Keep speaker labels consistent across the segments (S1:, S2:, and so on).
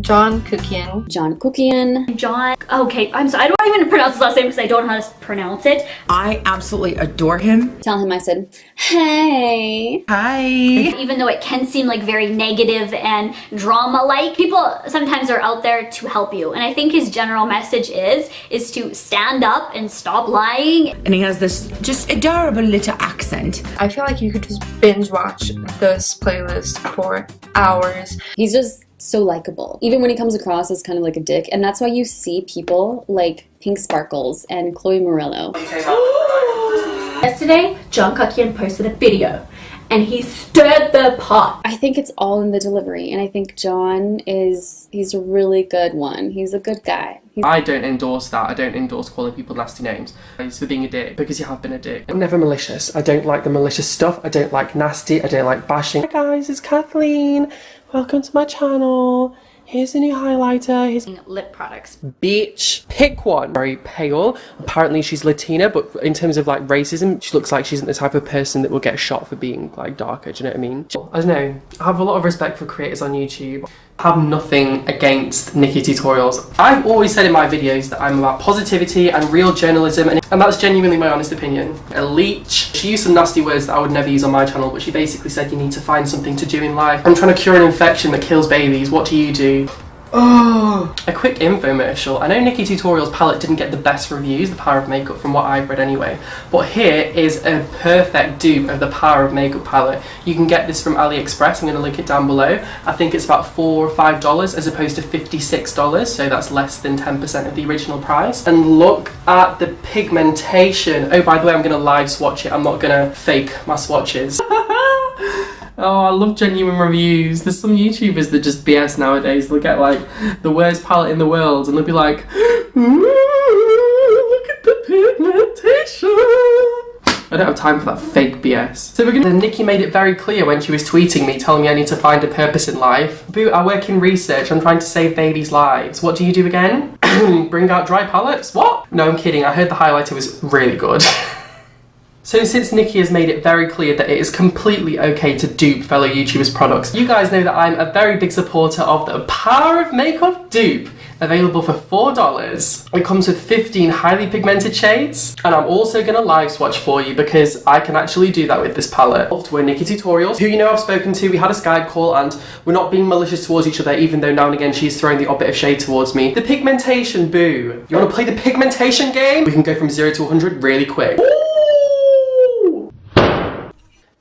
S1: John Kuckian.
S2: John Kuckian.
S3: John. Okay, I'm sorry. I don't even pronounce his last name because I don't know how to pronounce it.
S4: I absolutely adore him.
S2: Tell him I said, hey.
S4: Hi.
S3: Even though it can seem like very negative and drama-like, people sometimes are out there to help you. And I think his general message is to stand up and stop lying.
S4: And he has this just adorable little accent.
S1: I feel like you could just binge watch this playlist for hours.
S2: He's just so likable, even when he comes across as kind of like a dick, and that's why you see people like Pink Sparkles and Chloe Morello.
S3: Yesterday, John Kuckian posted a video and he stirred the pot.
S2: I think it's all in the delivery, and I think John he's a really good one. He's a good guy.
S5: I don't endorse that. I don't endorse calling people nasty names. It's for being a dick, because you have been a dick.
S6: I'm never malicious. I don't like the malicious stuff. I don't like nasty. I don't like bashing. Hi guys, it's Kathleen. Welcome to my channel. Here's a new highlighter. Here's
S3: Lip products.
S6: bitch. Pick one. Very pale. Apparently she's Latina, but in terms of like racism, she looks like she isn't the type of person that will get shot for being like darker. Do you know what I mean?
S5: I don't know. I have a lot of respect for creators on YouTube. I have nothing against Nikkietutorials. I've always said in my videos that I'm about positivity and real journalism, and that's genuinely my honest opinion. A leech. She used some nasty words that I would never use on my channel, but she basically said you need to find something to do in life. I'm trying to cure an infection that kills babies. What do you do? Oh, a quick infomercial. I know Nikkietutorials palette didn't get the best reviews, the Power of Makeup, from what I've read anyway, but here is a perfect dupe of the Power of Makeup palette. You can get this from AliExpress. I'm going to link it down below. I think it's about $4 or $5 as opposed to $56, so that's less than 10% of the original price. And look at the pigmentation. Oh, by the way, I'm going to live swatch it. I'm not going to fake my swatches. Oh, I love genuine reviews. There's some YouTubers that just BS nowadays. They'll get like the worst palette in the world and they'll be like, ooh, look at the pigmentation. I don't have time for that fake BS. So we're gonna... Nikki made it very clear when she was tweeting me, telling me I need to find a purpose in life. Boo, I work in research. I'm trying to save babies' lives. What do you do again? Bring out dry palettes? What? No, I'm kidding. I heard the highlighter was really good. So since Nikki has made it very clear that it is completely okay to dupe fellow YouTubers' products, you guys know that I'm a very big supporter of the Power of Makeup dupe, available for $4. It comes with 15 highly pigmented shades, and I'm also going to live swatch for you because I can actually do that with this palette. We're Nikkietutorials, who you know I've spoken to. We had a Skype call and we're not being malicious towards each other, even though now and again she's throwing the odd bit of shade towards me. The pigmentation, boo. You want to play the pigmentation game? We can go from 0 to 100 really quick.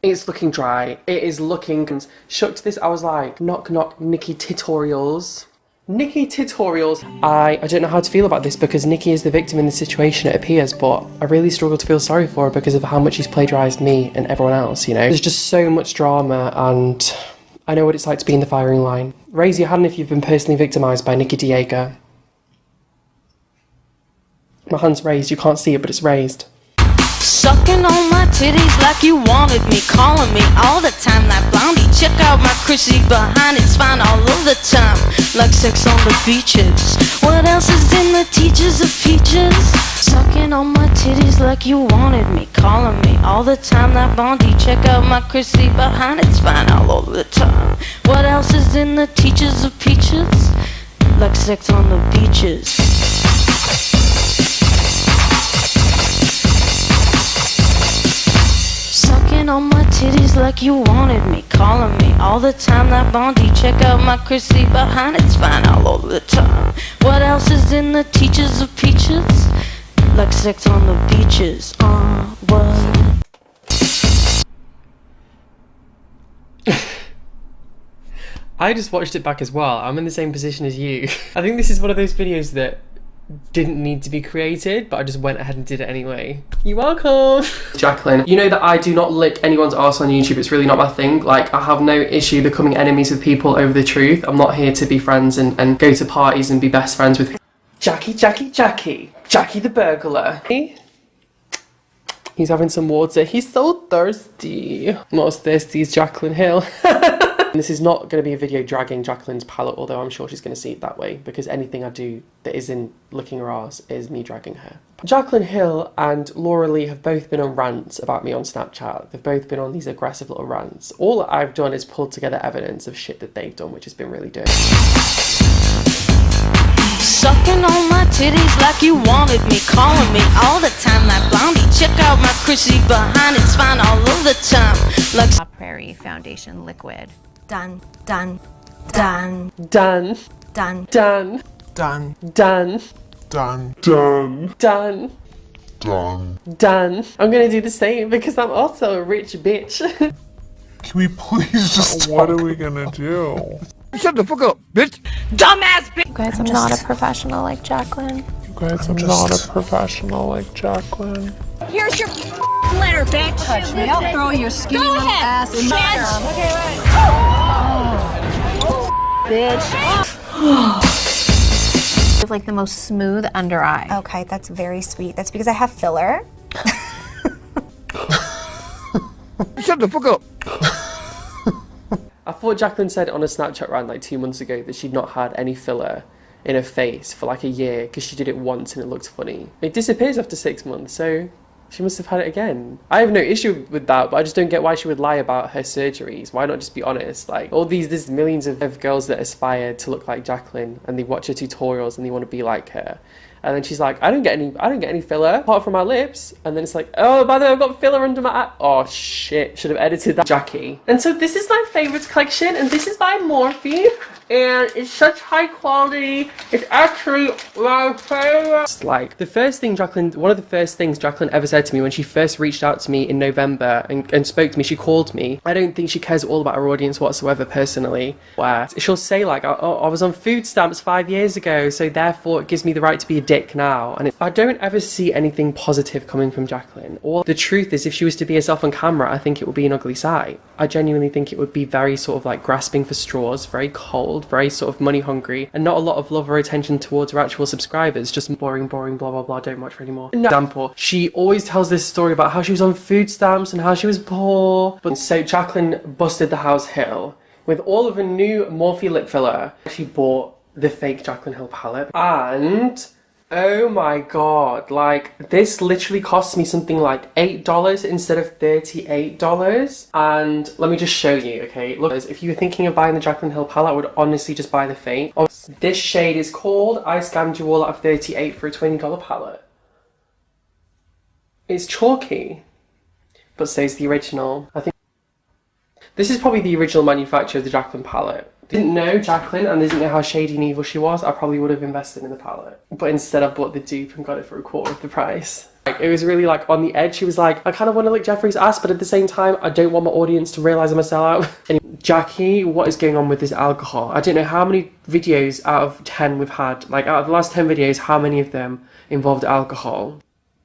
S6: It's looking dry. It is looking... Shook to this, I was like, knock knock, Nikkietutorials. Nikkietutorials. I don't know how to feel about this because Nikki is the victim in this situation, it appears, but I really struggle to feel sorry for her because of how much she's plagiarised me and everyone else, you know? There's just so much drama and I know what it's like to be in the firing line. Raise your hand if you've been personally victimised by Nikki Diego. My hand's raised, you can't see it, but it's raised.
S7: Sucking on my titties like you wanted me, calling me all the time like blondie. Check out my Chrissy behind, it's fine all of the time, like sex on the beaches. What else is in the teachers of peaches? Sucking on my titties like you wanted me, calling me all the time like blondie. Check out my Chrissy behind, it's fine all over the time. What else is in the teachers of peaches? Like sex on the beaches. Sucking on my titties like you wanted me, calling me all the time like blondie. Check out my Chrissy behind, it's fine all over the time. What else is in the teachers of peaches? Like sex on the beaches. What?
S6: I just watched it back as well. I'm in the same position as you. I think this is one of those videos that didn't need to be created, but I just went ahead and did it anyway. You're welcome.
S5: Jaclyn, you know that I do not lick anyone's arse on YouTube. It's really not my thing. Like, I have no issue becoming enemies with people over the truth. I'm not here to be friends and go to parties and be best friends with
S6: Jackie the burglar. He's having some water. He's so thirsty. Not as thirsty as Jaclyn Hill. And this is not going to be a video dragging Jaclyn's palette, although I'm sure she's going to see it that way, because anything I do that isn't licking her arse is me dragging her. Jaclyn Hill and Laura Lee have both been on rants about me on Snapchat. They've both been on these aggressive little rants. All I've done is pulled together evidence of shit that they've done, which has been really dirty.
S7: Sucking on my titties like you wanted me, calling me all the time like Blondie. Check out my Chrissy behind, it's fine all of the time. Like
S8: Prairie Foundation liquid.
S9: Done, done, done,
S6: Done.
S9: done,
S6: Done.
S10: Done.
S6: Done.
S10: Done. Done.
S6: Done.
S10: Done.
S6: Done. I'm gonna do the same because I'm also a rich bitch.
S10: Can we please just What are we gonna do?
S11: Shut the fuck up, bitch!
S8: Dumbass bitch! Guys, I'm not a professional like Jaclyn.
S10: You guys, I'm not a professional like Jaclyn.
S8: Here's your letter, bitch! Touch me, I'll throw your skinny little ass in my arm. Okay, bitch. Like the most smooth under eye.
S9: Okay, that's very sweet. That's because I have filler.
S11: Shut the fuck up!
S6: I thought Jaclyn said on a Snapchat rant like 2 months ago that she'd not had any filler in her face for like a year because she did it once and it looked funny. It disappears after 6 months, so she must have had it again. I have no issue with that, but I just don't get why she would lie about her surgeries. Why not just be honest? Like, there's millions of girls that aspire to look like Jaclyn and they watch her tutorials and they want to be like her. And then she's like, I don't get any filler apart from my lips. And then it's like, oh, by the way, I've got filler under my eye. Oh shit, should have edited that, Jackie. And so this is my favorites collection, and this is by Morphe. And it's such high quality. It's actually my favorite. It's like one of the first things Jaclyn ever said to me when she first reached out to me in November and spoke to me, she called me. I don't think she cares all about her audience whatsoever personally. Where she'll say like, oh, I was on food stamps 5 years ago, so therefore it gives me the right to be a dick now. And I don't ever see anything positive coming from Jaclyn. Or the truth is, if she was to be herself on camera, I think it would be an ugly sight. I genuinely think it would be very sort of like grasping for straws, very cold, very sort of money hungry, and not a lot of love or attention towards her actual subscribers. Just boring, blah blah blah, don't watch her anymore. No. Example, she always tells this story about how she was on food stamps and how she was poor. But so Jaclyn busted the house Hill with all of her new Morphe lip filler. She bought the fake Jaclyn Hill palette, and oh my god, like this literally cost me something like $8 instead of $38. And let me just show you, okay? Look, if you were thinking of buying the Jaclyn Hill palette, I would honestly just buy the fake. Oh, this shade is called I Scammed You All Out of $38 for a $20 palette. It's chalky, but so's the original. I think this is probably the original manufacturer of the Jaclyn palette. Didn't know Jaclyn and didn't know how shady and evil she was, I probably would have invested in the palette. But instead I bought the dupe and got it for a quarter of the price. Like, it was really like on the edge. She was like, I kind of want to lick Jeffree's ass, but at the same time, I don't want my audience to realise I'm a sellout. Anyway, Jackie, what is going on with this alcohol? I don't know how many videos out of 10 we've had. Like, out of the last 10 videos, how many of them involved alcohol?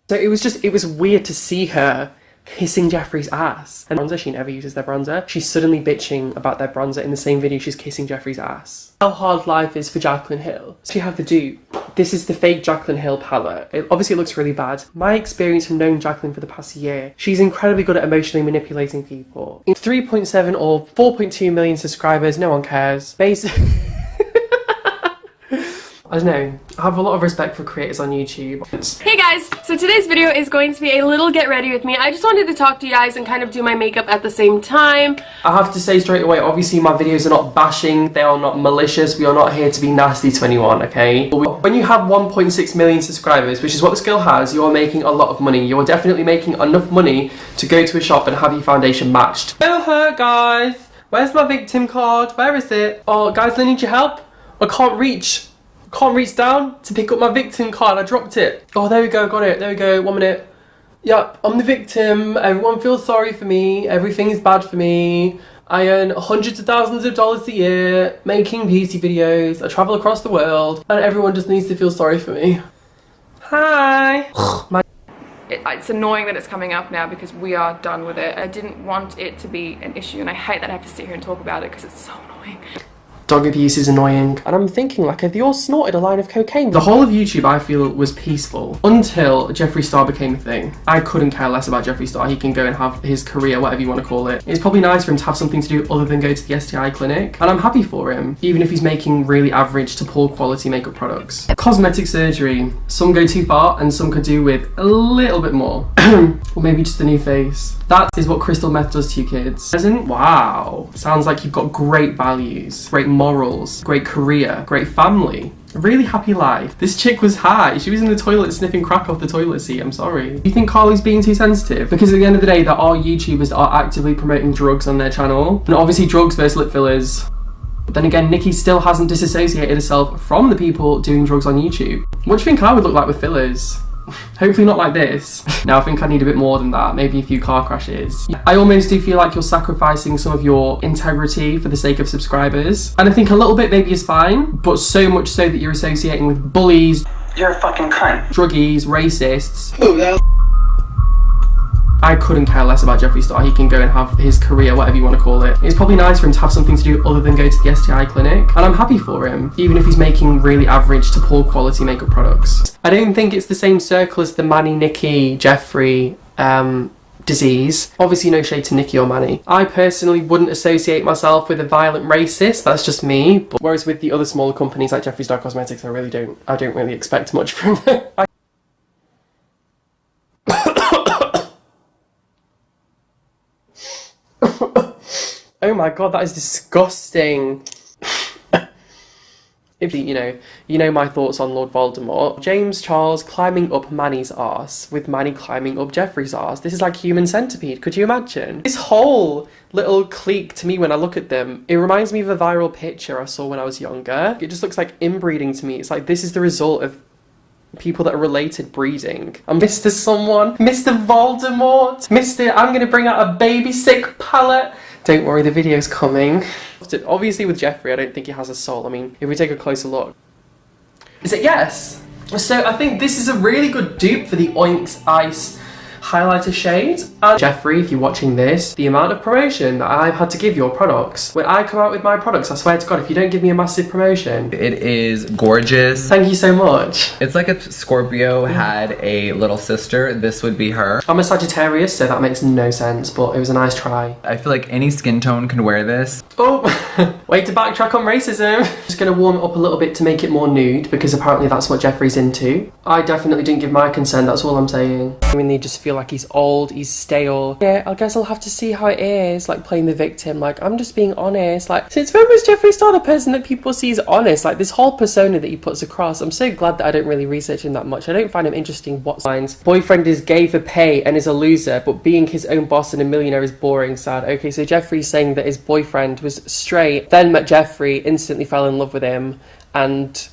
S6: So it was weird to see her kissing Jeffree's ass. And bronzer, she never uses their bronzer. She's suddenly bitching about their bronzer in the same video she's kissing Jeffree's ass. How hard life is for Jaclyn Hill. So you have the dupe. This is the fake Jaclyn Hill palette. Obviously it looks really bad. My experience from knowing Jaclyn for the past year, she's incredibly good at emotionally manipulating people. In 3.7 or 4.2 million subscribers, no one cares. Basically, I don't know, I have a lot of respect for creators on YouTube.
S12: Hey guys, so today's video is going to be a little get ready with me. I just wanted to talk to you guys and kind of do my makeup at the same time.
S6: I have to say straight away, obviously my videos are not bashing, they are not malicious, we are not here to be nasty to anyone, okay? When you have 1.6 million subscribers, which is what this girl has, you are making a lot of money. You are definitely making enough money to go to a shop and have your foundation matched. No hurt, guys. Where's my victim card? Where is it? Oh, guys, I need your help. I can't reach down to pick up my victim card. I dropped it. Oh, there we go, got it. There we go, 1 minute. Yep, I'm the victim. Everyone feels sorry for me. Everything is bad for me. I earn hundreds of thousands of dollars a year making beauty videos. I travel across the world and everyone just needs to feel sorry for me. Hi.
S12: It's annoying that it's coming up now because we are done with it. I didn't want it to be an issue and I hate that I have to sit here and talk about it because it's so annoying.
S6: Dog abuse is annoying. And I'm thinking, like, have they all snorted a line of cocaine? The whole of YouTube, I feel, was peaceful until Jeffree Star became a thing. I couldn't care less about Jeffree Star. He can go and have his career, whatever you want to call it. It's probably nice for him to have something to do other than go to the STI clinic. And I'm happy for him, even if he's making really average to poor quality makeup products. Cosmetic surgery. Some go too far and some could do with a little bit more. Or maybe just a new face. That is what crystal meth does to you kids. Isn't? Wow. Sounds like you've got great values, great morals, great career, great family. A really happy life. This chick was high. She was in the toilet sniffing crack off the toilet seat. I'm sorry. Do you think Carly's being too sensitive? Because at the end of the day, there are YouTubers that are actively promoting drugs on their channel. And obviously drugs versus lip fillers. But then again, Nicki still hasn't disassociated herself from the people doing drugs on YouTube. What do you think I would look like with fillers? Hopefully not like this. Now I think I need a bit more than that, maybe a few car crashes. I almost do feel like you're sacrificing some of your integrity for the sake of subscribers. And I think a little bit maybe is fine, but so much so that you're associating with bullies. You're a fucking cunt. Druggies, racists. I couldn't care less about Jeffree Star. He can go and have his career, whatever you want to call it. It's probably nice for him to have something to do other than go to the STI clinic. And I'm happy for him, even if he's making really average to poor quality makeup products. I don't think it's the same circle as the Manny, Nicki, Jeffree disease. Obviously no shade to Nicki or Manny. I personally wouldn't associate myself with a violent racist. That's just me. But whereas with the other smaller companies like Jeffree Star Cosmetics, I don't really expect much from them. Oh my god, that is disgusting. If you know my thoughts on Lord Voldemort. James Charles climbing up Manny's arse with Manny climbing up Jeffree's arse. This is like Human Centipede, could you imagine? This whole little clique, to me, when I look at them, it reminds me of a viral picture I saw when I was younger. It just looks like inbreeding to me. It's like this is the result of people that are related breeding. I'm Mr. Someone, Mr. Voldemort, Mr. I'm gonna bring out a baby sick palette. Don't worry, the video's coming. Obviously with Jeffree, I don't think he has a soul. I mean, if we take a closer look. Is it yes? So I think this is a really good dupe for the Oinks Ice highlighter shade. And Jeffree, if you're watching this, the amount of promotion that I've had to give your products. When I come out with my products, I swear to God, if you don't give me a massive promotion.
S13: It is gorgeous.
S6: Thank you so much.
S13: It's like if Scorpio had a little sister, this would be her.
S6: I'm a Sagittarius, so that makes no sense, but it was a nice try.
S13: I feel like any skin tone can wear this.
S6: Oh, way to backtrack on racism. Just gonna warm it up a little bit to make it more nude, because apparently that's what Jeffree's into. I definitely didn't give my consent, that's all I'm saying. I mean, they just feel like he's old, he's stale. Yeah, I guess I'll have to see how it is, like playing the victim. Like, I'm just being honest. Like, since when was Jeffree Star the person that people see as honest? Like, this whole persona that he puts across, I'm so glad that I don't really research him that much. I don't find him interesting whatsoever. Boyfriend is gay for pay and is a loser, but being his own boss and a millionaire is boring, sad. Okay, so Jeffree's saying that his boyfriend was straight, then met Jeffree, instantly fell in love with him, and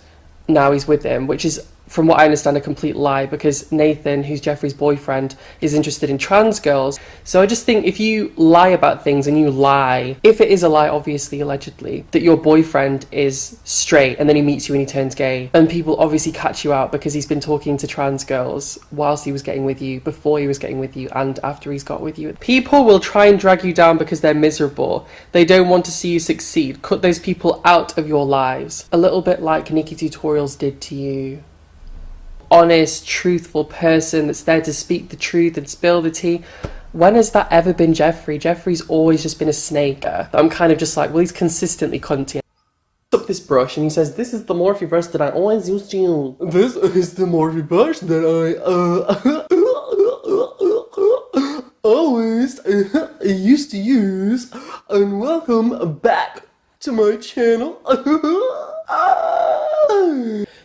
S6: now he's with him, which is, from what I understand, a complete lie, because Nathan, who's Jeffree's boyfriend, is interested in trans girls. So I just think if you lie about things and you lie, if it is a lie, obviously, allegedly, that your boyfriend is straight and then he meets you and he turns gay, and people obviously catch you out because he's been talking to trans girls whilst he was getting with you, before he was getting with you, and after he's got with you. People will try and drag you down because they're miserable. They don't want to see you succeed. Cut those people out of your lives. A little bit like Nikkietutorials did to you. Honest, truthful person that's there to speak the truth and spill the tea. When has that ever been Jeffree? Jeffree's always just been a snake. I'm kind of just like, well, he's consistently cunty. Up this brush and he says, this is the Morphe brush that I always used to use. This is the Morphe brush that I always used to use. And welcome back to my channel.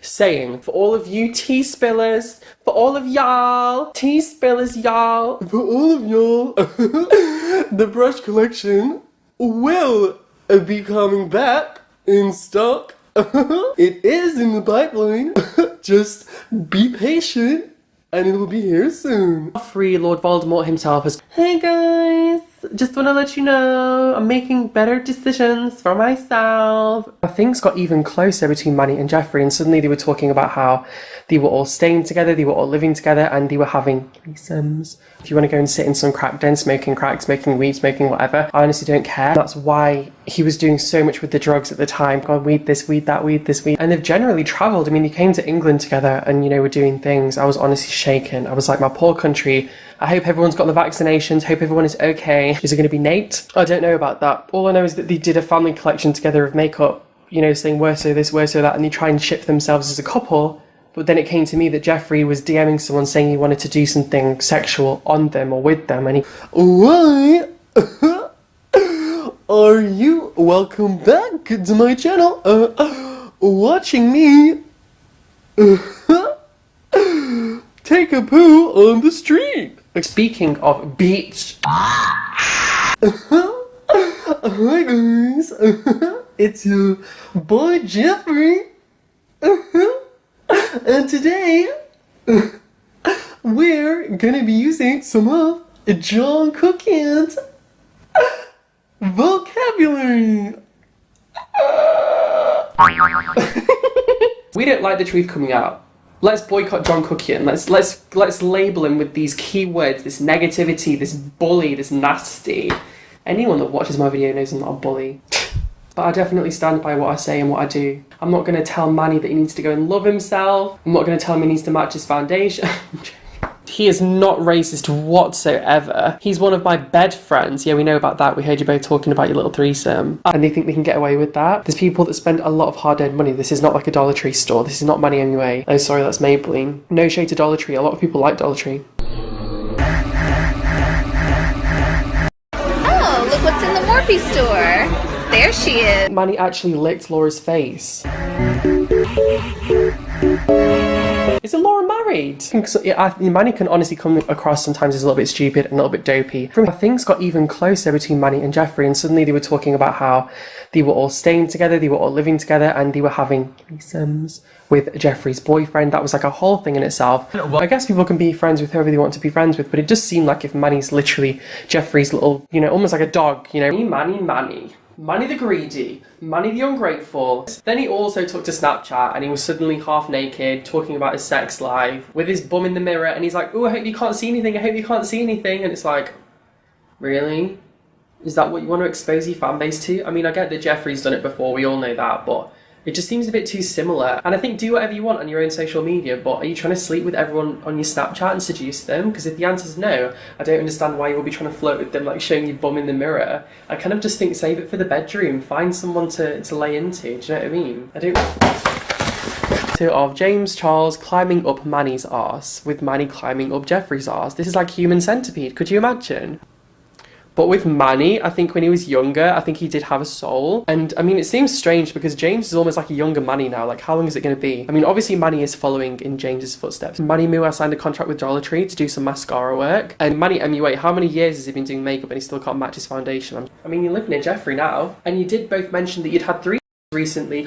S6: Saying, for all of you tea spillers, for all of y'all, tea spillers y'all, for all of y'all, the brush collection will be coming back in stock. It is in the pipeline. Just be patient and it will be here soon. Free Lord Voldemort himself has, hey guys, Just want to let you know I'm making better decisions for myself. Things got even closer between Manny and Jeffree, and suddenly they were talking about how they were all staying together, they were all living together, and they were having threesomes. If you want to go and sit in some crack den, smoking crack, smoking weed, smoking whatever, I honestly don't care. That's why he was doing so much with the drugs at the time. God, weed this, weed that, weed this, weed. And they've generally travelled. I mean, they came to England together and, you know, were doing things. I was honestly shaken. I was like, my poor country. I hope everyone's got the vaccinations. Hope everyone is okay. Is it going to be Nate? I don't know about that. All I know is that they did a family collection together of makeup, you know, saying worse so this, worse so that, and they try and ship themselves as a couple. But then it came to me that Jeffree was DMing someone saying he wanted to do something sexual on them or with them, and he, why are you welcome back to my channel? Watching me take a poo on the street. Speaking of beach. Hi guys, it's your boy Jeffree. And today, we're gonna be using some of John Kuckian's vocabulary. We don't like the truth coming out. Let's boycott John Kuckian. Let's label him with these keywords, this negativity, this bully, this nasty. Anyone that watches my video knows I'm not a bully. But I definitely stand by what I say and what I do. I'm not going to tell Manny that he needs to go and love himself. I'm not going to tell him he needs to match his foundation. He is not racist whatsoever. He's one of my bed friends. Yeah, we know about that. We heard you both talking about your little threesome. And they think they can get away with that. There's people that spend a lot of hard-earned money. This is not like a Dollar Tree store. This is not Manny MUA. Oh, sorry, that's Maybelline. No shade to Dollar Tree. A lot of people like Dollar Tree.
S14: Oh, look what's in the Morphe store. There she is.
S6: Manny actually licked Laura's face. Is Laura married? Manny can honestly come across sometimes as a little bit stupid and a little bit dopey. Things got even closer between Manny and Jeffree, and suddenly they were talking about how they were all staying together, they were all living together, and they were having threesomes with Jeffree's boyfriend. That was like a whole thing in itself. I guess people can be friends with whoever they want to be friends with, but it just seemed like if Manny's literally Jeffree's little, you know, almost like a dog, you know. Manny the greedy, Manny the ungrateful. Then he also took to Snapchat and he was suddenly half naked talking about his sex life with his bum in the mirror, and he's like, oh, I hope you can't see anything, I hope you can't see anything. And it's like, really? Is that what you want to expose your fan base to? I mean, I get that Jeffree's done it before, we all know that, but it just seems a bit too similar. And I think do whatever you want on your own social media, but are you trying to sleep with everyone on your Snapchat and seduce them? Because if the answer's no, I don't understand why you will be trying to flirt with them, like showing your bum in the mirror. I kind of just think save it for the bedroom. Find someone to lay into, do you know what I mean? I don't... Of James Charles climbing up Manny's arse with Manny climbing up Jeffree's arse. This is like Human Centipede, could you imagine? But with Manny, I think when he was younger, I think he did have a soul. And I mean, it seems strange because James is almost like a younger Manny now. Like, how long is it going to be? I mean, obviously Manny is following in James's footsteps. Manny MUA signed a contract with Dollar Tree to do some mascara work. And Manny MUA, how many years has he been doing makeup and he still can't match his foundation? I mean, you live near Jeffree now. And you did both mention that you'd had 3 recently.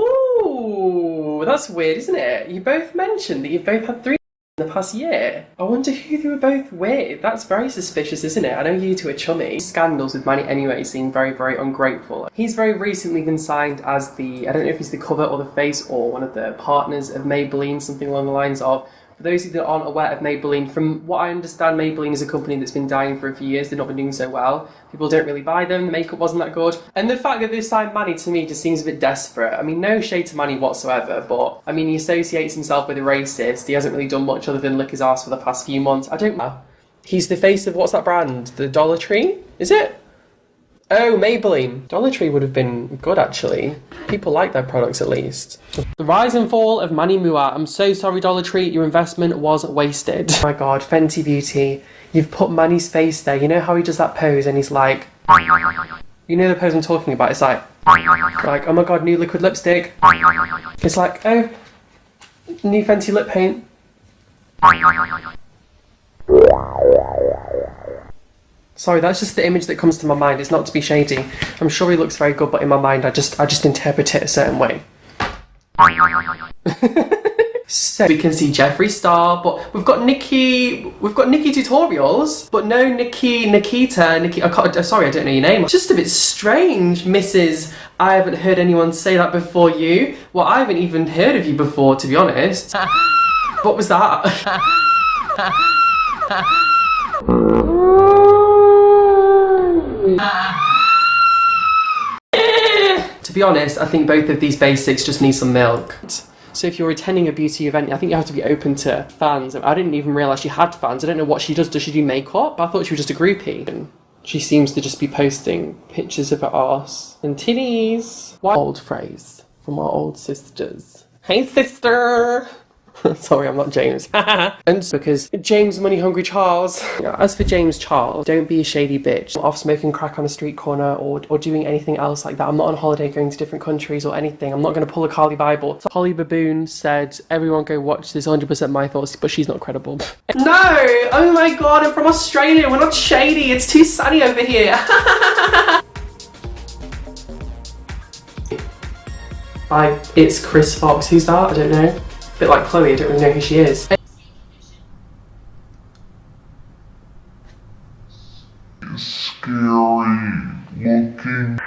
S6: Ooh, that's weird, isn't it? You both mentioned that you've both had 3 in the past year. I wonder who they were both with. That's very suspicious, isn't it? I know you two are chummy. Scandals with Manny MUA seem very, very ungrateful. He's very recently been signed as the, I don't know if he's the cover or the face or one of the partners of Maybelline, something along the lines of. For those of you that aren't aware of Maybelline, from what I understand, Maybelline is a company that's been dying for a few years. They've not been doing so well. People don't really buy them. The makeup wasn't that good. And the fact that they signed Manny to me just seems a bit desperate. I mean, no shade to Manny whatsoever, but I mean, he associates himself with a racist. He hasn't really done much other than lick his ass for the past few months. I don't know. He's the face of, what's that brand? The Dollar Tree? Is it? Oh, Maybelline. Dollar Tree would have been good, actually. People like their products, at least. The rise and fall of Manny MUA. I'm so sorry, Dollar Tree. Your investment was wasted. Oh my god, Fenty Beauty. You've put Manny's face there. You know how he does that pose and he's like... You know the pose I'm talking about? It's like, oh my god, new liquid lipstick. It's like, oh, new Fenty lip paint. Sorry, that's just the image that comes to my mind. It's not to be shady. I'm sure he looks very good, but in my mind, I just interpret it a certain way.
S5: So we can see Jeffree Star, but we've got Nikkietutorials, but no sorry, I don't know your name. Just a bit strange, Mrs. I haven't heard anyone say that before you. Well, I haven't even heard of you before, to be honest. What was that? To be honest, I think both of these basics just need some milk. So if you're attending a beauty event, I think you have to be open to fans. I didn't even realise she had fans. I don't know what she does. Does she do makeup? I thought she was just a groupie. And she seems to just be posting pictures of her arse and titties. What old phrase from our old sisters? Hey sister! Sorry, I'm not James. And because James Money Hungry Charles. As for James Charles, don't be a shady bitch. I'm off smoking crack on a street corner or doing anything else like that. I'm not on holiday going to different countries or anything. I'm not going to pull a Carly Bible. So Holly Baboon said, everyone go watch this, 100% my thoughts, but she's not credible. No! Oh my god, I'm from Australia. We're not shady. It's too sunny over here. Hi, it's Chris Fox. Who's that? I don't know. A bit like Chloe, I don't really know who she is.
S10: Scary looking.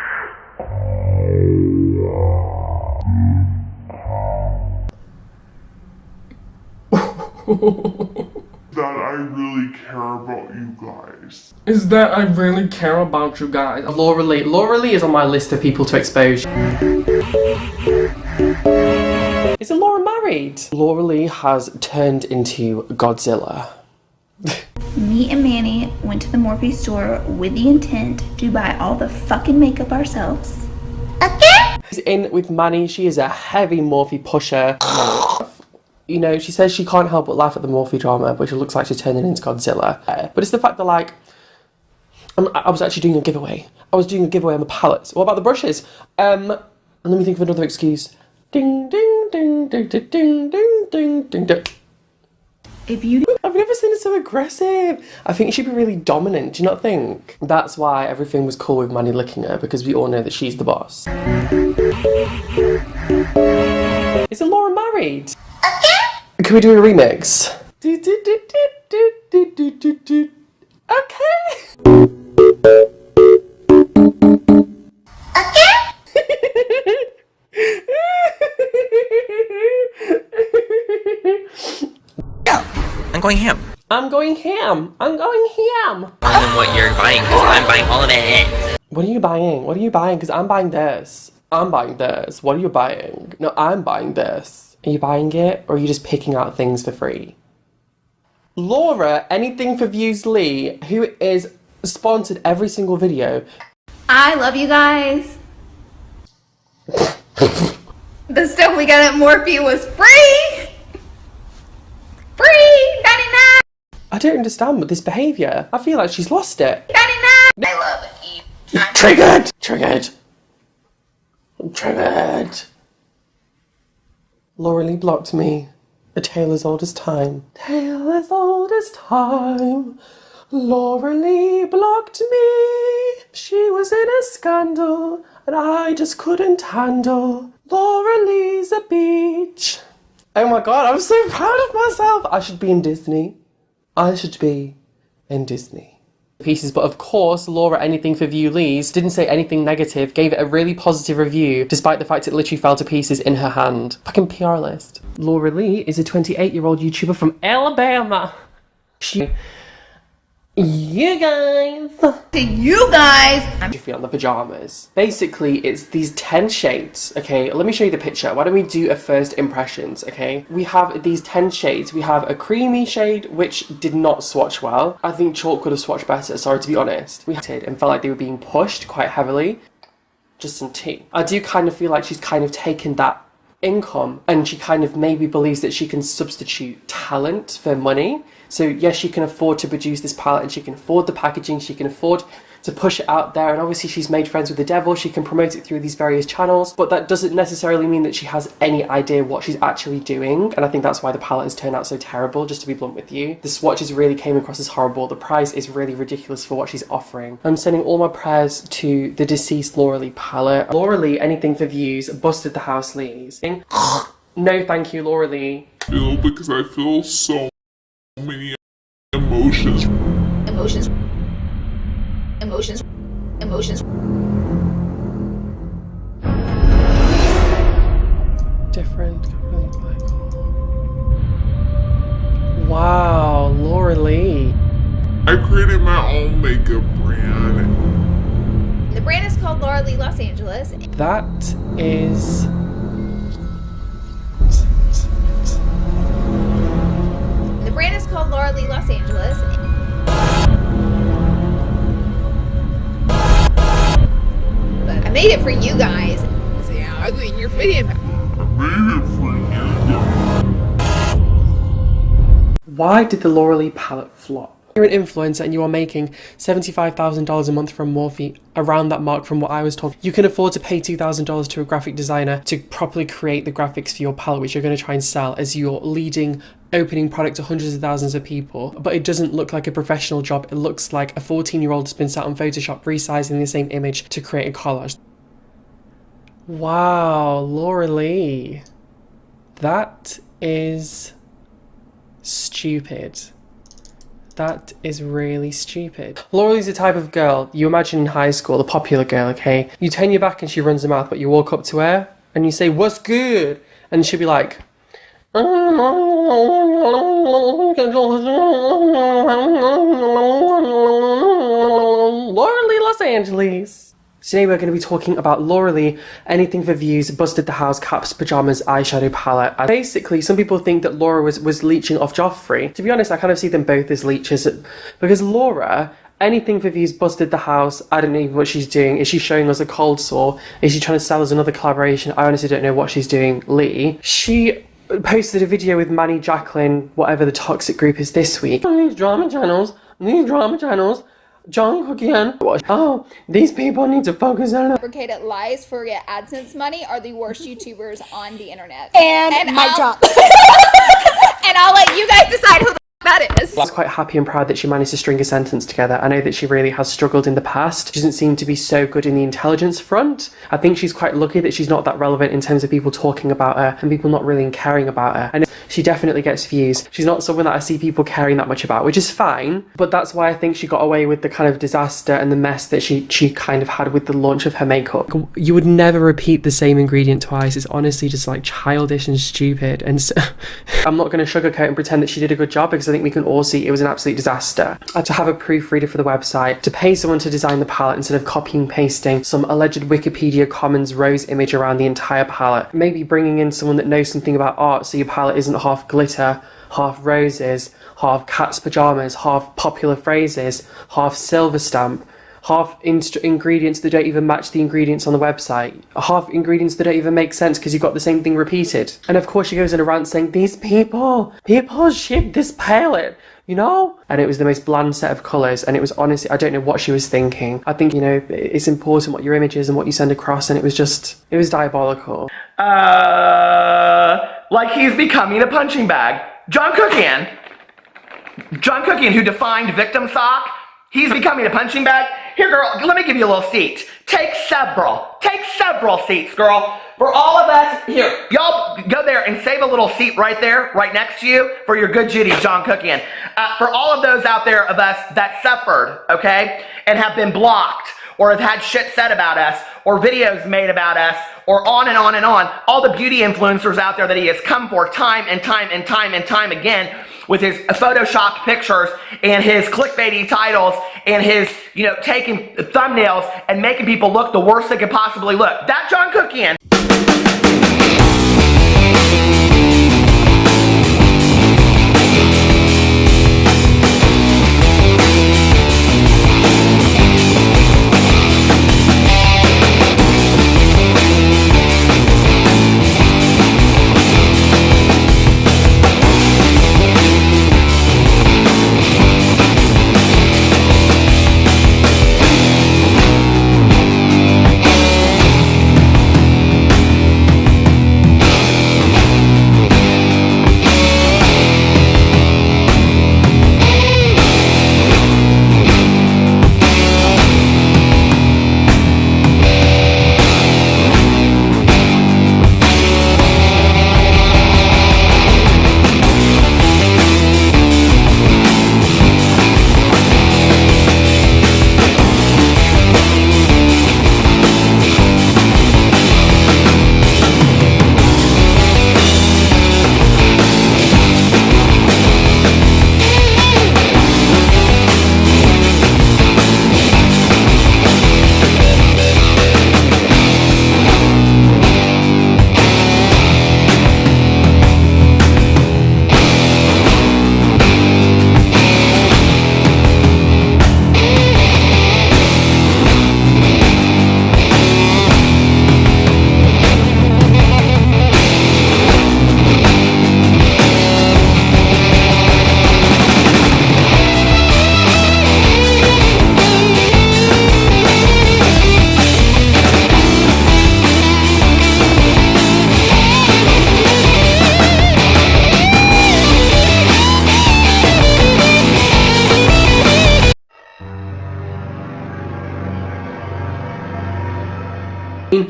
S10: That I really care about you guys.
S5: Is that I really care about you guys. Laura Lee. Laura Lee is on my list of people to expose. Isn't Laura married? Laura Lee has turned into Godzilla.
S14: Me and Manny went to the Morphe store with the intent to buy all the fucking makeup ourselves. Okay?
S5: She's in with Manny. She is a heavy Morphe pusher. You know, she says she can't help but laugh at the Morphe drama, but she looks like she's turning into Godzilla. But it's the fact that, like, I was actually doing a giveaway. I was doing a giveaway on the palettes. What about the brushes? Let me think of another excuse. Ding, ding, ding, ding, ding, ding, ding, ding, ding, ding. I've never seen her so aggressive. I think she'd be really dominant, do you not think? That's why everything was cool with Manny licking her, because we all know that she's the boss. Isn't Laura married? Can we do a remix? Okay.
S15: I'm going ham.
S5: I'm going ham. I'm going ham.
S15: More than what you're buying, because I'm buying all of it.
S5: What are you buying? What are you buying? Because I'm buying this. I'm buying this. What are you buying? No, I'm buying this. Are you buying it? Or are you just picking out things for free? Laura, Anything for Views Lee, who is sponsored every single video.
S14: I love you guys. The stuff we got at Morphe was free. Free! 99!
S5: I don't understand with this behaviour. I feel like she's lost it.
S14: 99! I love you.
S5: Triggered! Triggered! I'm triggered. Laura Lee blocked me. A tale as old as time. Tale as old as time. Laura Lee blocked me. She was in a scandal and I just couldn't handle. Laura Lee's a beach. Oh my god, I'm so proud of myself. I should be in Disney. I should be in Disney. Pieces, but of course, Laura Anything for View Lee's didn't say anything negative, gave it a really positive review, despite the fact it literally fell to pieces in her hand. Fucking PR list. Laura Lee is a 28-year-old YouTuber from Alabama. You guys. I'm Jeffree on the pajamas. Basically, it's these 10 shades, okay? Let me show you the picture. Why don't we do a first impressions, okay? We have these 10 shades. We have a creamy shade, which did not swatch well. I think chalk could have swatched better, sorry to be honest. We did and felt like they were being pushed quite heavily. Just some tea. I do kind of feel like she's kind of taken that income and she kind of maybe believes that she can substitute talent for money. So yes, she can afford to produce this palette and she can afford the packaging, she can afford to push it out there, and obviously she's made friends with the devil, she can promote it through these various channels, but that doesn't necessarily mean that she has any idea what she's actually doing, and I think that's why the palette has turned out so terrible, just to be blunt with you. The swatches really came across as horrible, the price is really ridiculous for what she's offering. I'm sending all my prayers to the deceased Laura Lee palette. Laura Lee, Anything for Views, busted the house Lees. No thank you, Laura Lee.
S10: feel because I feel so many emotions.
S14: Emotions. Emotions. Emotions.
S6: Different. Wow, Laura Lee.
S10: I created my own makeup brand.
S14: The brand is called Laura Lee Los Angeles.
S6: That is...
S14: The brand is called Laura Lee Los Angeles. But I made it for you guys. See how ugly you're fitting.
S10: I made it for you.
S6: Why did the Laura Lee palette flop? You're an influencer and you are making $75,000 a month from Morphe, around that mark from what I was told. You can afford to pay $2,000 to a graphic designer to properly create the graphics for your palette, which you're going to try and sell as your leading opening product to hundreds of thousands of people. But it doesn't look like a professional job. It looks like a 14-year-old has been sat on Photoshop resizing the same image to create a collage. Wow, Laura Lee. That is stupid. That is really stupid. Laura Lee's the type of girl you imagine in high school, the popular girl, okay? You turn your back and she runs her mouth, but you walk up to her and you say, "What's good?" And she'll be like, Laura Lee Los Angeles. Today we're going to be talking about Laura Lee, Anything for Views, Busted the House, Caps, Pajamas, Eyeshadow Palette. And basically, some people think that Laura was leeching off Jeffree. To be honest, I kind of see them both as leeches, because Laura, Anything for Views, Busted the House, I don't know even what she's doing. Is she showing us a cold sore? Is she trying to sell us another collaboration? I honestly don't know what she's doing. Lee, she posted a video with Manny, Jaclyn, whatever the toxic group is this week. These drama channels, John Kuckian. Oh, these people need to focus on
S14: Fabricated lies for your AdSense money are the worst YouTubers on the internet.
S9: And my job.
S14: And I'll let you guys decide who the that is.
S6: I was quite happy and proud that she managed to string a sentence together. I know that she really has struggled in the past. She doesn't seem to be so good in the intelligence front. I think she's quite lucky that she's not that relevant in terms of people talking about her and people not really caring about her. And she definitely gets views. She's not someone that I see people caring that much about, which is fine. But that's why I think she got away with the kind of disaster and the mess that she kind of had with the launch of her makeup. You would never repeat the same ingredient twice. It's honestly just like childish and stupid. And so I'm not going to sugarcoat and pretend that she did a good job, because I think we can all see it was an absolute disaster. To have a proofreader for the website, to pay someone to design the palette instead of copying and pasting some alleged Wikipedia Commons rose image around the entire palette. Maybe bringing in someone that knows something about art so your palette isn't half glitter, half roses, half cat's pajamas, half popular phrases, half silver stamp, half ingredients that don't even match the ingredients on the website, half ingredients that don't even make sense because you've got the same thing repeated. And of course she goes in a rant saying, these people ship this palette, you know? And it was the most bland set of colours, and it was honestly, I don't know what she was thinking. I think, you know, it's important what your image is and what you send across, and it was diabolical.
S16: Like he's becoming a punching bag. John Kuckian, who defined victim sock, he's becoming a punching bag. Here, girl, let me give you a little seat. Take several seats, girl. For all of us, here, y'all go there and save a little seat right there, right next to you, for your good Judy, John Kuckian. For all of those out there of us that suffered, okay, and have been blocked, or have had shit said about us, or videos made about us, or on and on and on, all the beauty influencers out there that he has come for time and time and time and time again, with his photoshopped pictures and his clickbaity titles and his, you know, taking thumbnails and making people look the worst they could possibly look. That John Kuckian.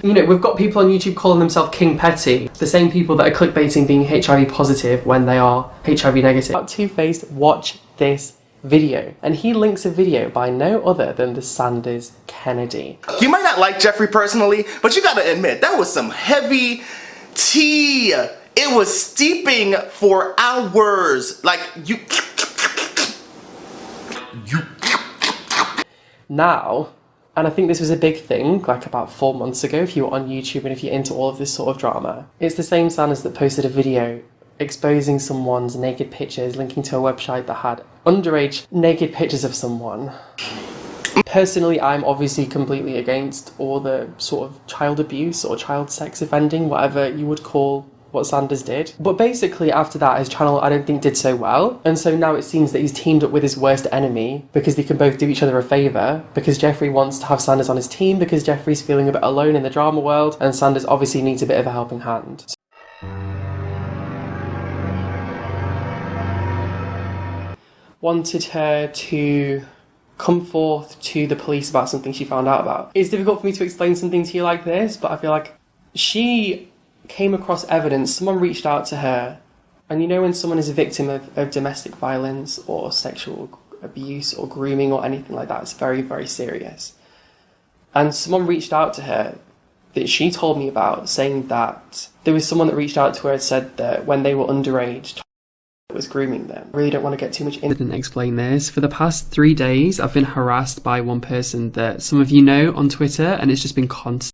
S5: You know, we've got people on YouTube calling themselves King Petty, the same people that are clickbaiting being HIV positive when they are HIV negative. Two-Faced, watch this video. And he links a video by no other than the Sanders Kennedy.
S17: You might not like Jeffree personally, but you gotta admit, that was some heavy tea. It was steeping for hours. Like, you...
S5: Now, and I think this was a big thing, like about 4 months ago, if you were on YouTube and if you're into all of this sort of drama, it's the same Sanders that posted a video exposing someone's naked pictures, linking to a website that had underage naked pictures of someone. Personally, I'm obviously completely against all the sort of child abuse or child sex offending, whatever you would call what Sanders did. But basically after that, his channel I don't think did so well, and so now it seems that he's teamed up with his worst enemy because they can both do each other a favour, because Jeffree wants to have Sanders on his team because Jeffree's feeling a bit alone in the drama world and Sanders obviously needs a bit of a helping hand. Wanted her to come forth to the police about something she found out about. It's difficult for me to explain something to you like this, but I feel like she came across evidence, someone reached out to her, and you know when someone is a victim of domestic violence or sexual abuse or grooming or anything like that, it's very, very serious. And someone reached out to her that she told me about, saying that there was someone that reached out to her and said that when they were underage, was grooming them. I really don't want to get too much in. I didn't explain this. For the past 3 days, I've been harassed by one person that some of you know on Twitter, and it's just been constant.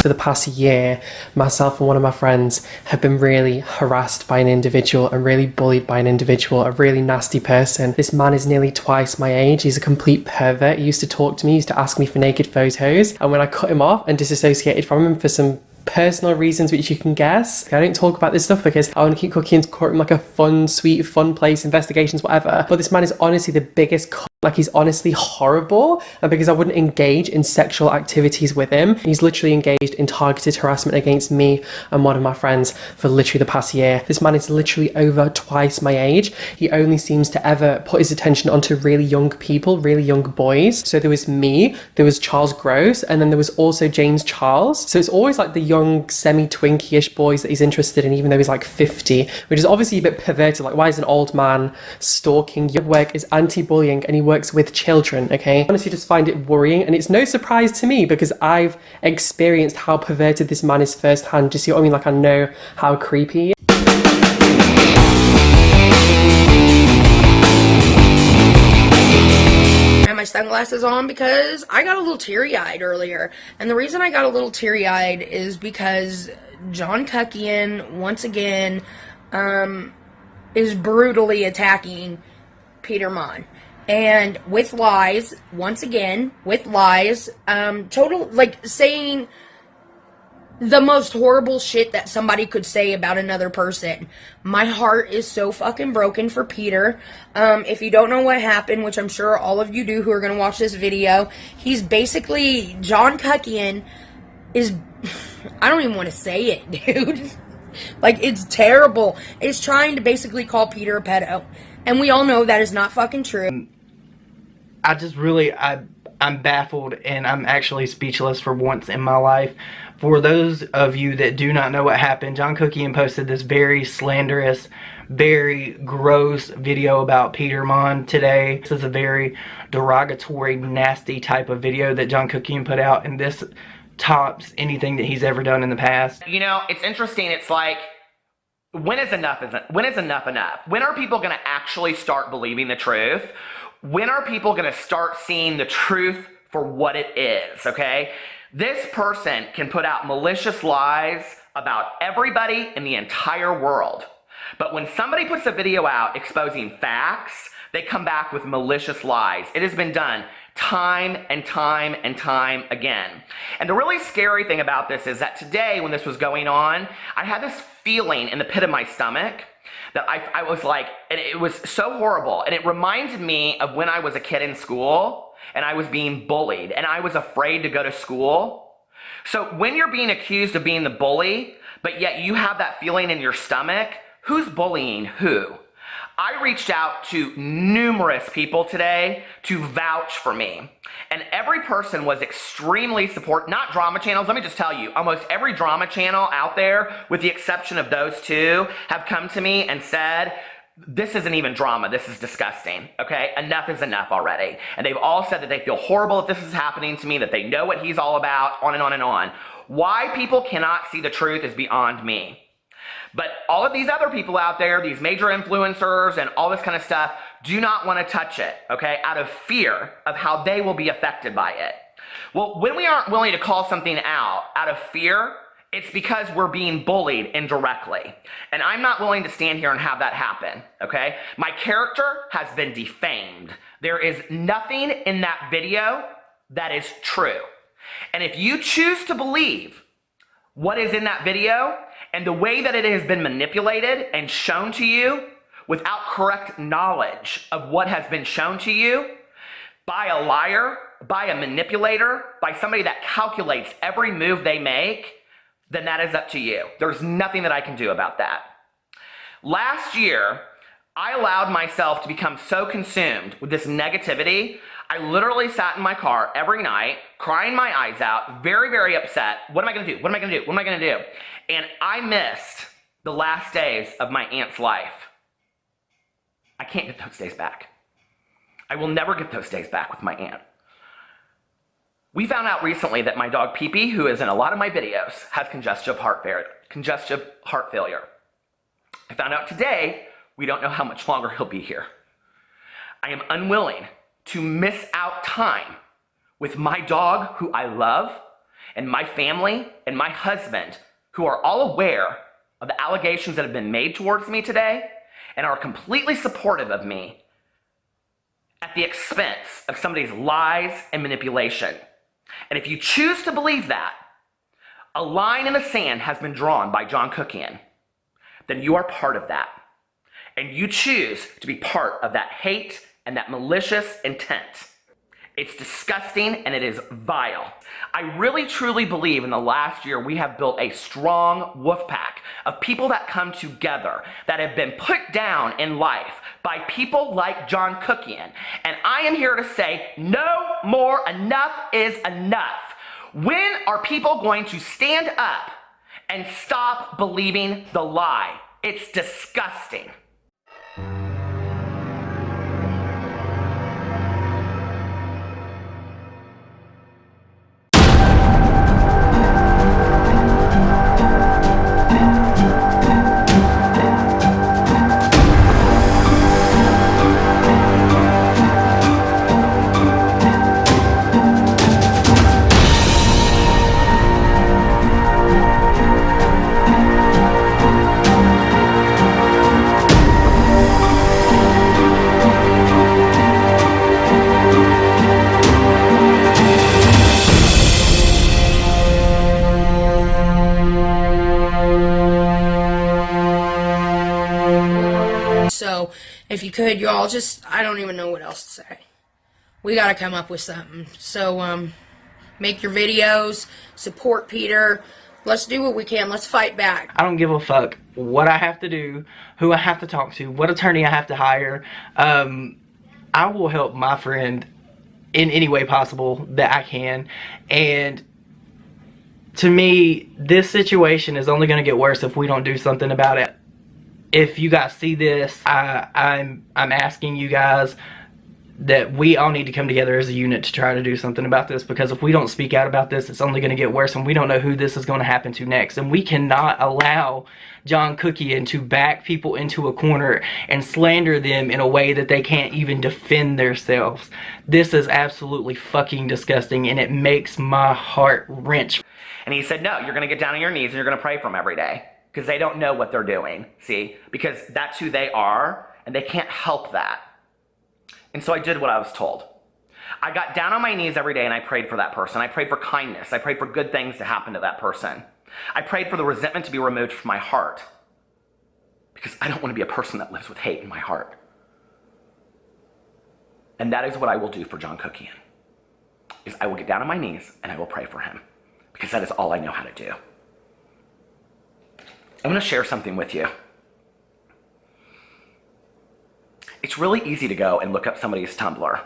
S5: For the past year, myself and one of my friends have been really harassed by an individual and really bullied by an individual, a really nasty person. This man is nearly twice my age. He's a complete pervert. He used to talk to me, he used to ask me for naked photos, and when I cut him off and disassociated from him for some personal reasons which you can guess, I don't talk about this stuff because I want to keep Kuckian's courtroom like a fun, sweet, fun place, investigations, whatever, but this man is honestly the biggest like, he's honestly horrible, and because I wouldn't engage in sexual activities with him, he's literally engaged in targeted harassment against me and one of my friends for literally the past year. This man is literally over twice my age. He only seems to ever put his attention onto really young people, really young boys. So there was me, there was Charles Gross, and then there was also James Charles. So it's always like the young, semi-twinky-ish boys that he's interested in, even though he's like 50, which is obviously a bit perverted. Like, why is an old man stalking? Your work is anti-bullying, and he works with children, okay? I honestly just find it worrying, and it's no surprise to me because I've experienced how perverted this man is firsthand. Do you see what I mean? Like, I know how creepy.
S18: I had my sunglasses on because I got a little teary-eyed earlier, and the reason I got a little teary-eyed is because John Kuckian, once again, is brutally attacking Peter Monn. And with lies, once again, with lies, like, saying the most horrible shit that somebody could say about another person. My heart is so fucking broken for Peter. If you don't know what happened, which I'm sure all of you do who are going to watch this video, he's basically, John Kuckian is, I don't even want to say it, dude. Like, it's terrible. It's trying to basically call Peter a pedo. And we all know that is not fucking true.
S16: I just really, I'm baffled, and I'm actually speechless for once in my life. For those of you that do not know what happened, John Kuckian posted this very slanderous, very gross video about Peter Monn today. This is a very derogatory, nasty type of video that John Kuckian put out, and this tops anything that he's ever done in the past.
S19: You know, it's interesting. It's like, when is enough enough? When are people going to actually start believing the truth? When are people going to start seeing the truth for what it is, okay? This person can put out malicious lies about everybody in the entire world. But when somebody puts a video out exposing facts, they come back with malicious lies. It has been done time and time and time again. And the really scary thing about this is that today, when this was going on, I had this feeling in the pit of my stomach that I was like, and it was so horrible. And it reminded me of when I was a kid in school and I was being bullied and I was afraid to go to school. So when you're being accused of being the bully, but yet you have that feeling in your stomach, who's bullying who? I reached out to numerous people today to vouch for me. And every person was extremely supportive. Not drama channels, let me just tell you, almost every drama channel out there, with the exception of those two, have come to me and said, this isn't even drama, this is disgusting, okay? Enough is enough already. And they've all said that they feel horrible that this is happening to me, that they know what he's all about, on and on and on. Why people cannot see the truth is beyond me. But all of these other people out there, these major influencers and all this kind of stuff, do not want to touch it, okay? Out of fear of how they will be affected by it. Well, when we aren't willing to call something out of fear, it's because we're being bullied indirectly. And I'm not willing to stand here and have that happen, okay? My character has been defamed. There is nothing in that video that is true. And if you choose to believe what is in that video and the way that it has been manipulated and shown to you without correct knowledge of what has been shown to you by a liar, by a manipulator, by somebody that calculates every move they make, then that is up to you. There's nothing that I can do about that. Last year, I allowed myself to become so consumed with this negativity. I literally sat in my car every night, crying my eyes out, very, very upset. What am I gonna do? What am I gonna do? What am I gonna do? And I missed the last days of my aunt's life. I can't get those days back. I will never get those days back with my aunt. We found out recently that my dog Pee-Pee, who is in a lot of my videos, has congestive heart failure. I found out today we don't know how much longer he'll be here. I am unwilling to miss out time with my dog, who I love, and my family and my husband, who are all aware of the allegations that have been made towards me today and are completely supportive of me at the expense of somebody's lies and manipulation. And if you choose to believe that, a line in the sand has been drawn by John Kuckian, then you are part of that. And you choose to be part of that hate and that malicious intent. It's disgusting and it is vile. I really truly believe in the last year we have built a strong wolf pack of people that come together, that have been put down in life by people like John Kuckian. And I am here to say, no more, enough is enough. When are people going to stand up and stop believing the lie? It's disgusting.
S18: So, if you could, y'all just, I don't even know what else to say. We gotta come up with something. So, make your videos, support Peter. Let's do what we can. Let's fight back.
S20: I don't give a fuck what I have to do, who I have to talk to, what attorney I have to hire. I will help my friend in any way possible that I can. And to me, this situation is only going to get worse if we don't do something about it. If you guys see this, I'm asking you guys that we all need to come together as a unit to try to do something about this, because if we don't speak out about this, it's only going to get worse, and we don't know who this is going to happen to next. And we cannot allow John Kuckian to back people into a corner and slander them in a way that they can't even defend themselves. This is absolutely fucking disgusting, and it makes my heart wrench.
S19: And he said, no, you're going to get down on your knees and you're going to pray for them every day. Because they don't know what they're doing, see? Because that's who they are, and they can't help that. And so I did what I was told. I got down on my knees every day and I prayed for that person. I prayed for kindness. I prayed for good things to happen to that person. I prayed for the resentment to be removed from my heart. because I don't want to be a person that lives with hate in my heart. And that is what I will do for John Kuckian, is I will get down on my knees and I will pray for him, because that is all I know how to do. I'm going to share something with you. It's really easy to go and look up somebody's Tumblr.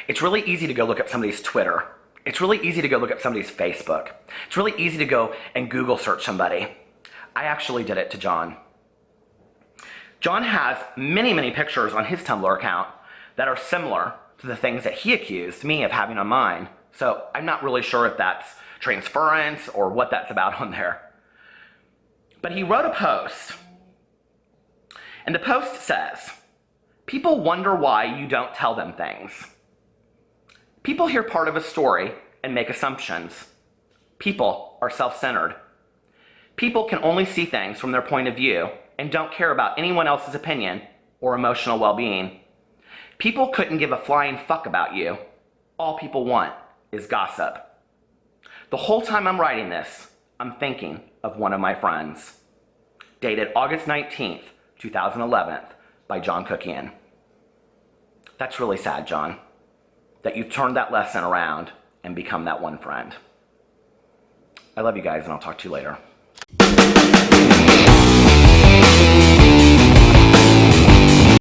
S19: It's really easy to go look up somebody's Twitter. It's really easy to go look up somebody's Facebook. It's really easy to go and Google search somebody. I actually did it to John. John has many, many pictures on his Tumblr account that are similar to the things that he accused me of having on mine. So I'm not really sure if that's transference or what that's about on there. But he wrote a post, and the post says, "People wonder why you don't tell them things. People hear part of a story and make assumptions. People are self-centered. People can only see things from their point of view and don't care about anyone else's opinion or emotional well-being. People couldn't give a flying fuck about you. All people want is gossip." The whole time I'm writing this, I'm thinking of one of my friends. Dated August 19th, 2011, by John Kuckian. That's really sad, John, that you've turned that lesson around and become that one friend. I love you guys, and I'll talk to you later.